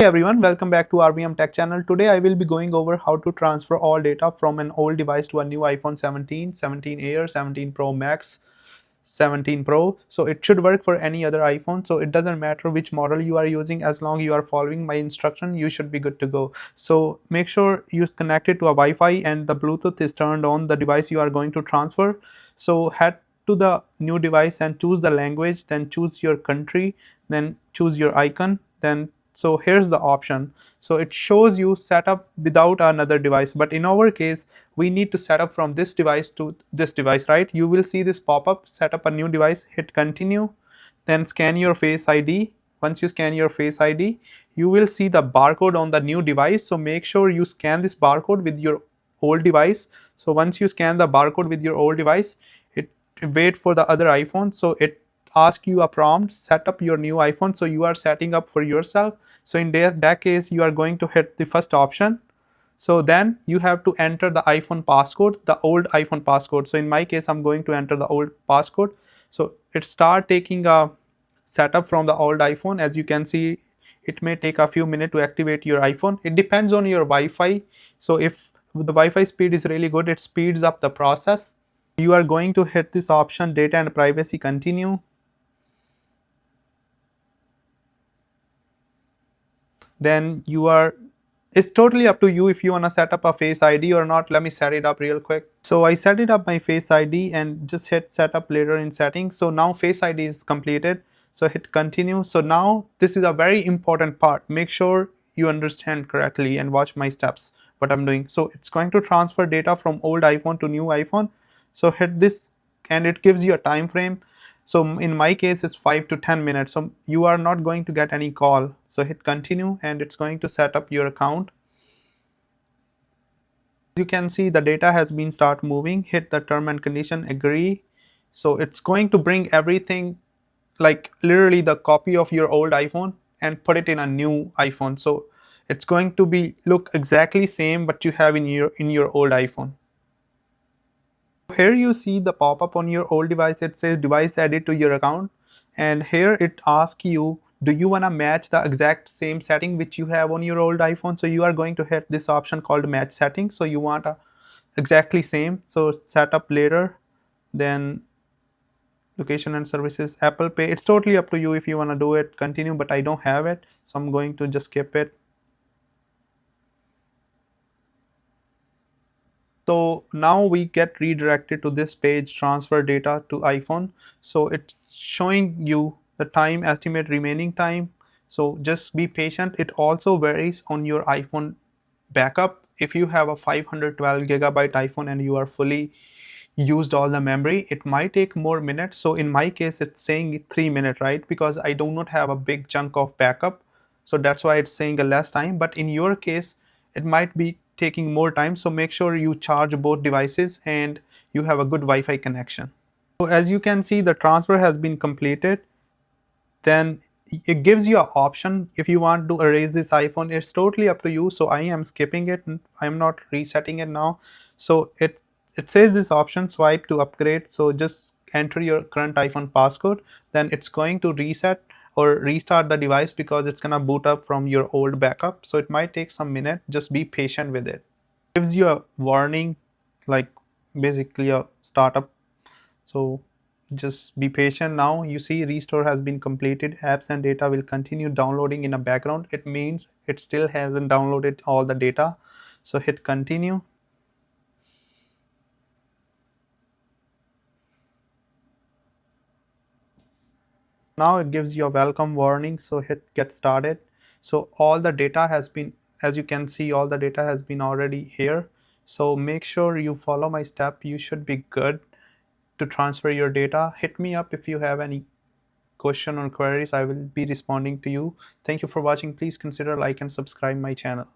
Hey everyone, welcome back to RVM-TECH channel. Today I will be going over how to transfer all data from an old device to a new iPhone 17, 17 Air, 17 Pro Max, 17 Pro. So it should work for any other iPhone. So it doesn't matter which model you are using, as long you are following my instruction, you should be good to go. So make sure you connect it to a Wi-Fi and the Bluetooth is turned on the device you are going to transfer. So head to the new device and choose the language, then choose your country, then choose your icon, then so here's the option. So it shows you setup without another device, but in our case we need to set up from this device to this device, right? You will see this pop up, set up a new device, hit continue, then scan your face ID. Once you scan your face ID, you will see the barcode on the new device. So make sure you scan this barcode with your old device. So once you scan the barcode with your old device, it wait for the other iPhone. So it ask you a prompt, set up your new iPhone. So you are setting up for yourself. So in that case, you are going to hit the first option. So then you have to enter the iPhone passcode, the old iPhone passcode. So in my case, I'm going to enter the old passcode. So it start taking a setup from the old iPhone. As you can see, it may take a few minutes to activate your iPhone. It depends on your Wi-Fi. So if the Wi-Fi speed is really good, it speeds up the process. You are going to hit this option, data and privacy, continue. Then it's totally up to you if you want to set up a face ID or not. Let me set it up real quick. So I set it up my face ID and just hit setup later in settings. So now face ID is completed. So hit continue. So now this is a very important part. Make sure you understand correctly and watch my steps, what I'm doing. So it's going to transfer data from old iPhone to new iPhone. So hit this and it gives you a time frame. So in my case, it's 5 to 10 minutes. So you are not going to get any call. So hit continue and it's going to set up your account. You can see the data has been start moving. Hit the term and condition, agree. So it's going to bring everything, like literally the copy of your old iPhone, and put it in a new iPhone. So it's going to be look exactly same what you have in your old iPhone. Here you see the pop-up on your old device. It says device added to your account, and here it asks you, do you want to match the exact same setting which you have on your old iPhone? So you are going to hit this option called match setting. So you want exactly same. So set up later, then location and services, Apple Pay. It's totally up to you if you want to do it, continue, but I don't have it, so I'm going to just skip it. So now we get redirected to this page, transfer data to iPhone. So it's showing you the time, estimate remaining time. So just be patient. It also varies on your iPhone backup. If you have a 512 gigabyte iPhone and you are fully used all the memory, it might take more minutes. So in my case, it's saying 3 minutes, right? Because I do not have a big chunk of backup. So that's why it's saying a less time. But in your case, it might be taking more time. So make sure you charge both devices and you have a good Wi-Fi connection. So as you can see, the transfer has been completed. Then it gives you an option if you want to erase this iPhone. It's totally up to you. So I am skipping it. I'm not resetting it now. So it says this option, swipe to upgrade. So just enter your current iPhone passcode. Then it's going to reset or restart the device because it's gonna boot up from your old backup. So it might take some minute. Just be patient with it. It gives you a warning, like basically a startup. So just be patient. Now you see restore has been completed. Apps and data will continue downloading in a background. It means it still hasn't downloaded all the data. So hit continue. Now it gives you a welcome warning. So hit get started. So all the data has been, as you can see, all the data has been already here. So make sure you follow my step. You should be good to transfer your data. Hit me up if you have any question or queries. I will be responding to you. Thank you for watching. Please consider like and subscribe my channel.